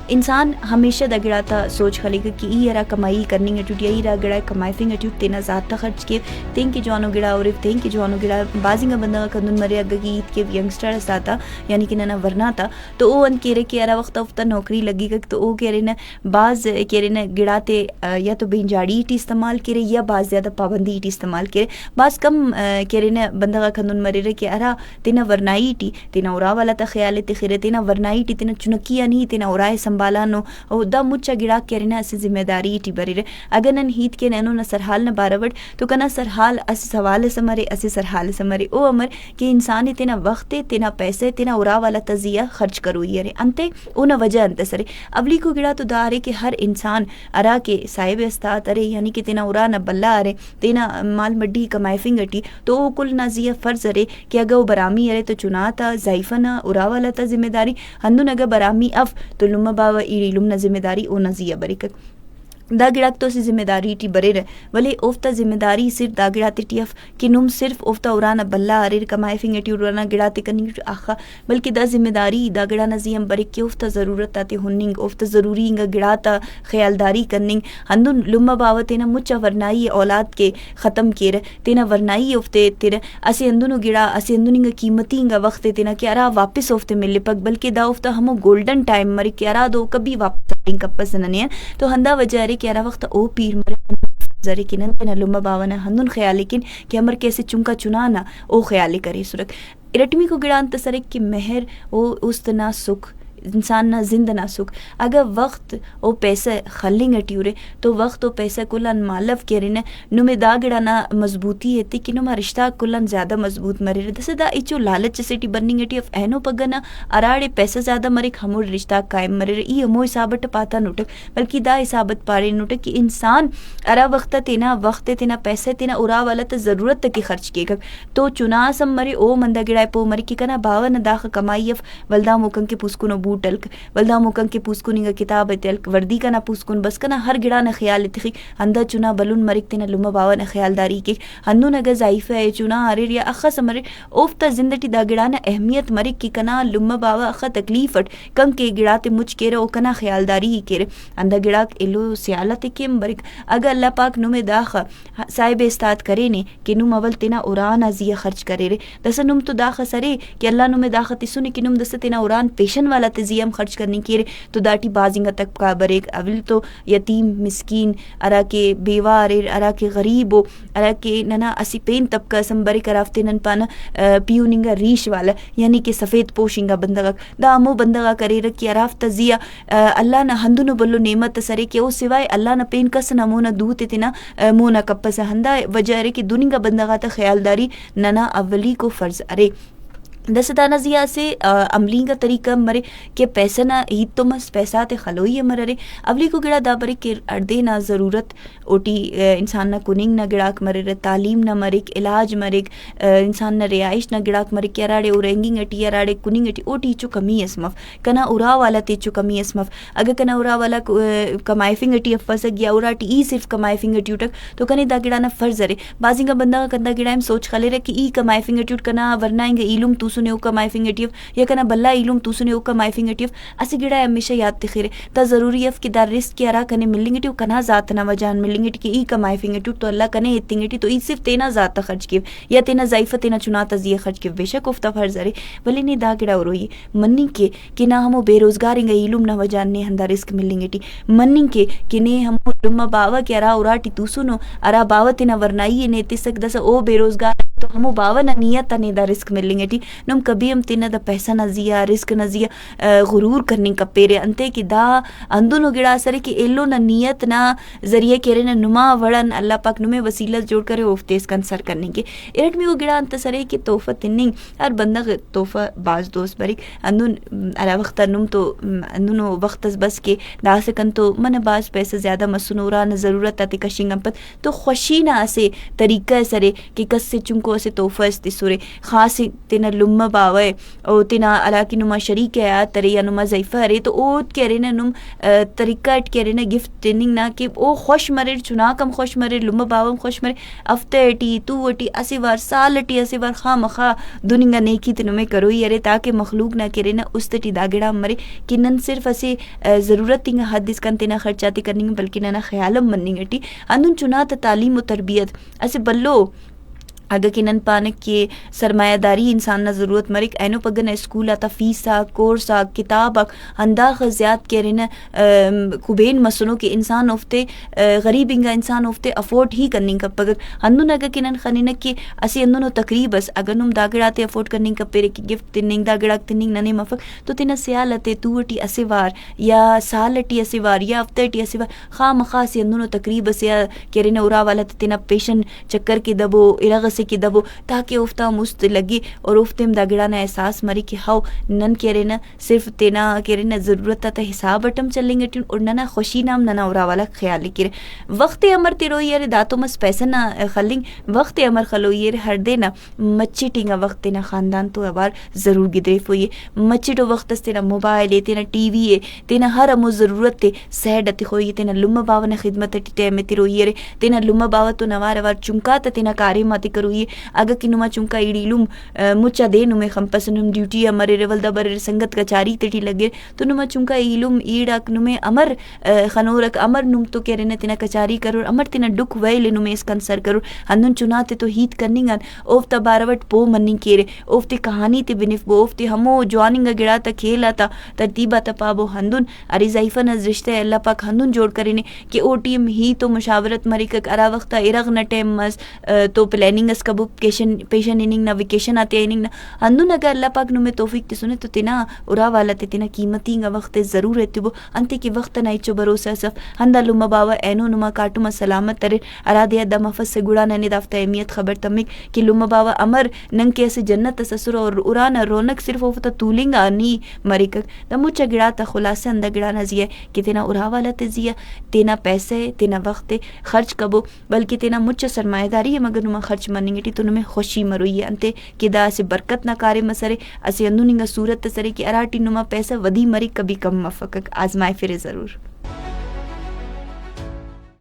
انسان ہمیشہ دا گڑا تا سوچ خلی کہ ای ارا کمائی کرنی اٹوٹ یا ای را گڑا کمائی فنگ اٹوٹ تینا ذات تا خرچ کے تین کی جوانو گڑا اور تین کی جوانو گڑا بازنگا بندہ کندن مریا گگی عید کے ینگسٹر ساتا یعنی کہ ننا ورنا تا تو او ان کہہ رہے کہ ارا وقت افتا نوکری لگی گا تو او کہہ رہے نا بعض کہہ رہے نا گڑا تے یا تو بینجاڑی ایٹی استعمال کرے یا بعض زیادہ پابندی ایٹی استعمال کرے بعض کم کہہ رہے نا بندہ کندن مرے رہے کہ ارا تینا ورنائی ایٹی تینا اورا والا تا خیال تے خیرے تینا ورنائی ایٹی تینا چنکیا نہیں تینا اورائے سنبھالا نو او دا مچا گڑا کہہ رہے نا اسے ذمہ داری ایٹی بری رہے اگر نن ہیت کے نینو نا سرحال نا باراوٹ تو کنا سرحال اسے سوال سمرے اسے سرحال سمرے او امر کہ انسان تینا وقت تینا پیسے تینا اورا والا تزیہ خرچ کرو یرے انتے اونا وجہ انت سرے اولی کو گڑا تو دارے کہ ہر انسان ارا کے صاحب استاد ارے یعنی کہ تینا اورا نہ بلا ارے تینا مال مڈی کمائے فنگٹی تو او کل نازیہ فرض ارے کہ اگر وہ برامی ارے تو چنا تا ضعیفہ نا اورا والا تا ذمہ داری ہندن اگر برامی اف تو لما باوا ایڑی لمنا ذمہ داری او نازیہ بریکک دا گڑاک تو سی ذمہ داری ٹی برے رہ ولی اوفتا ذمہ داری صرف دا گڑاتے ٹی اف کہ نم صرف اوفتا اورانا بلا ارے کمائے فنگے ٹی اورانا گڑاتے کنی آخا بلکہ دا ذمہ داری دا گڑا نزیم برے کہ اوفتا ضرورت آتے ہننگ اوفتا ضروری انگا گڑاتا خیالداری کننگ ہندن لما باوا تینا مچا ورنائی اولاد کے ختم کیر تینا ورنائی اوفتے تینا اسے اندنو گڑا اسے اندن انگا قیمتی انگا وقت تینا کہ ارا واپس اوفتے ملے پک بلکہ دا اوفتا ہمو گولڈن ٹائم مرے کہ ارا دو کبھی واپس آئیں کپس ننین تو ہندا وجہ ارے کہ ارا وقت او پیر مرے زری کنن تینا لما باوانا ہندن خیال لیکن کہ ہمر کیسے چنکا چنانا او خیال کرے سرک ارٹمی کو گڑان تسرک کہ مہر او استنا سکھ انسان نہ زند نہ سکھ اگر وقت او پیسہ خلنگ اٹیورے تو وقت او پیسہ کلن مالف کرنے نمے دا گڑا نہ مضبوطی ہے کہ نما رشتہ کلن زیادہ مضبوط مرے دس دا ایچو لالچ سیٹی برننگ اٹی اف اینو پگنا اراڑے پیسہ زیادہ مرے ہمو رشتہ قائم مرے ای ہمو حسابت پاتا نوٹک بلکہ دا حسابت پارے نوٹک کہ انسان ارا وقت تینا پیسہ تینا اورا والا تا ضرورت تک خرچ کیے گا تو چنا سم مرے او مندہ گڑائے پو مرے کہ کنا باوا نہ داخ کمائی اف ولدا موکن کے پوسکنو بوٹلک ولدا موکن کے پوسکننگا کتاب تلک وردی کنا پوسکن بس کنا ہر گڑا نہ خیال تخی ہندا چنا بلون مرک تینا لما باوا نہ خیالداری کے ہنو نگا ضعیف ہے چنا ارے یا اخا سمرے اوفتا زندٹی دا گڑا نہ اہمیت مرک کی کنا لما باوا اخا تکلیفٹ کم کے گڑا تے مجھ کے او کنا خیالداری ہی کرے اندا گڑا ایلو سیالت کیم برک اگر اللہ پاک نو میں داخا صاحب استاد کرے نے کہ نم اول تینا اوران ازیہ خرچ کرے رے دس نم تو داخا سرے کہ اللہ نو میں داخا تسنے کہ نم دس تینا اوران پیشن والا تزیم خرچ کرنے کی رے تو داٹی بازنگا تک کا بریک اول تو یتیم مسکین ارا کے بیوہ ارا کے غریب ہو ارا کے ننا اسی پین طبقہ سمبری کرافتے نن پانا پیوننگا ریش والا یعنی کہ سفید پوشنگا بندگا دا امو بندگا کرے رکی اراف تزیہ اللہ نہ ہندنو بلو نعمت سرے کہ او سوائے اللہ نہ پین کس نہ مونا دوتے تینا مونا کپس ہندا وجہ رے کہ دنگا بندگا تا خیالداری ننا اولی کو فرض ارے دستانہ زیاں سے عملیں کا طریقہ مرے کہ پیسہ نہ ہیت تو مس پیسہ تے خلوئی مرے اولی کو گڑا دا برے کہ اردے نہ ضرورت اوٹی انسان نہ کننگ نہ گڑاک مرے تعلیم نہ مرے علاج مرے انسان نہ رہائش نہ گڑاک مرے کہ اراڑے اورنگنگ اٹی اراڑے کننگ اٹی اوٹی چو کمی اسمف کنا اورا والا تے چو کمی اسمف اگر کنا اورا والا کمائے فنگ اٹی افس گیا اورا ٹی ای صرف کمائے فنگ اٹی اٹک تو کنے دا گڑا نہ فرض رے بازنگا بندہ کندا گڑا ہم سوچ خلے رے کہ ای کمائے فنگ اٹی کنا ورنائیں گے علم تو سنے او کمائے فنگٹیو یا کنا بلا علم تو سنے او کمائے فنگٹیو اسی گڑا ہمیشہ یاد تخیرے تا ضروری اف کہ دا رزق کی ارا کنے ملنگٹیو کنا ذات نہ وجان ملنگٹی کہ ای کمائے فنگٹیو تو اللہ کنے اتنگٹی تو ای صرف تینا ذات خرچ کیو یا تینا ضعیف تینا چنا تزیہ خرچ کیو بے شک افتا فرض ارے ولی نے دا گڑا وروئی مننگ کے کہ نہ ہمو بے روزگار انگا علم نہ وجان نے ہندا رزق ملنگٹی مننگ کے کہ نے ہمو لما باوا کہ ارا اوراٹی تو سنو ارا باوا تینا ورنائی نے تسک دس او بے روزگار تو ہمو باوا نہ نیت نے دا رزق ملنگٹی نم کبھی ہم تینا دا پیسہ نہ زیا رزق نہ زیا غرور کرنے کا پیرے انتے کہ دا اندونو گڑا سرے کہ ایلو نہ نیت نہ ذریعے کرے نہ نما وڑن اللہ پاک نمے وسیلہ جوڑ کرے اوفتیس کنسر کرنے کے ارٹ میں وہ گڑا انت سرے کہ توفہ تننگ ہر بندہ توفہ باز دوست بریک اندون علا وقت نم تو اندونو وقت بس کے دا سکن تو من باز پیسہ زیادہ مسنورا نہ ضرورت آتے کشنگم پت تو خوشی نہ اسے طریقہ سرے کہ کس سے چنکو اسے تحفہ استسورے خاص تینا لما باوے او تینا علاقی نما شریک ہے ترے یا نما ضعیفہ رے تو او کہرے نا نم طریقہ اٹ کہرے نا گفٹ تیننگ نا کہ او خوش مرے چنا کم خوش مرے لما باوم خوش مرے ہفتے اٹی تو اٹی اسی وار سال اٹی اسی وار خواہ مخواہ دنیا نیکی تنمے کروئی ارے تاکہ مخلوق نہ کرے نا اس تٹی داگڑا مرے کہ نن صرف اسے ضرورت تنگا حد اس کن تینا خرچاتی کرنی بلکہ نہ خیالم مننگ اٹی اندن چنا تا تعلیم و تربیت اسے بلو اگر کنن پانک کے سرمایہ داری انسان نہ ضرورت مرک اینو پگن اسکول آتا فیسا کورسا کتابک انداخ زیاد کے رہنا کبین مسنو کہ انسان افتے غریب انگا انسان افتے افورڈ ہی کرنی کا پگر ہندن اگر کنن خنینک کہ اسی اندنو تقریبس اگر نم داگڑاتے افورڈ کرنی کا پیرے کی گفٹ تننگ داگڑاک تننگ ننے مفق تو تینا سیالتے تو اٹی اسی وار یا سال اٹی اسی وار یا ہفتہ اٹی اسی وار خواہ مخواہ سی اندنو تقریبس یا کہ رہنا ارا والا تینا پیشن چکر کی دبو ارغ سے کی دبو تاکہ افتا مست لگی اور افتم داگڑا نا احساس مری کہ ہاو نن کہہ رہے نا صرف تینا کہہ رہے نا ضرورت تا حساب اٹم چلیں گے اور ننا خوشی نام ننا اورا والا خیال کرے وقت امر تیروئی یار داتو مس پیسہ نہ خلنگ وقت امر خلوئی یار ہر دینا مچی ٹینگا وقت تینا خاندان تو ابار ضرور گدریف ہوئی مچی تو وقت اس تینا موبائل ہے تینا ٹی وی ہے تینا ہر امو ضرورت تے سیڈ اتی ہوئی تینا لما باوا نا خدمت ٹی ٹیم تیروئی یار تینا لما باوا تو نوار وار چنکا تا تینا کاری ماتی کروئی اگر کنما چونکا ایڑیلوم مچا دے نمے خمپسنم ڈیوٹی امر رول دا بر سنگت کچاری تٹی لگے تو نما چونکا ایلوم ایڑاک نمے امر خنورک امر نم تو کہہ رہے تینا کچاری کرو امر تینا ڈک ویلے نمے اس کنسر کرو ہندن چناتے تو ہیت کرننگان اوفتا باروٹ پو مننگ کیرے اوفتی کہانی تے بنف بو اوفتی ہمو جواننگا گڑا تا کھیلا تا ترتیبہ تا پابو ہندن اری ضعیفہ نز رشتہ اللہ پاک ہندن جوڑ کرنے کہ او ٹیم ہی تو مشاورت مریکک ارا وقتا ارغ نا ٹیم مز تو پلاننگ اس کبو پیشن اننگ نا ویکیشن آتے اننگ نا ہندن اگر اللہ پاک نمے توفیق تے سنے تو تینا ارا والا تے تینا قیمتی گا وقت ضرور رہتی بو انتے کی وقت نا ایچو بروسہ صف ہندا لما باوا اینو نما کاٹو ما سلامت ترے ارا دیا دا مفس سے گڑا نانی دافتا اہمیت خبر تمک کہ لما باوا امر ننگ کے اسے جنت تسسر اور ارانا رونک صرف ہوفتا تولنگا نی مریکک دا مچا گڑا تا خلاصہ اندا گڑا نا زیہ کہ تینا ارا والا تے زیہ تینا پیسے تینا وقت خرچ کبو بلکہ تینا مچا سرمایہ داری ہے مگر نما خرچ مننگی ٹی تو نمے خوشی مروئی انتے کہ دا اسے برکت نہ کارے مسرے اسے اندوننگا صورت تسرے کہ اراٹی نما پیسہ ودی مری کبھی کم مفقک آزمائے پھرے ضرور.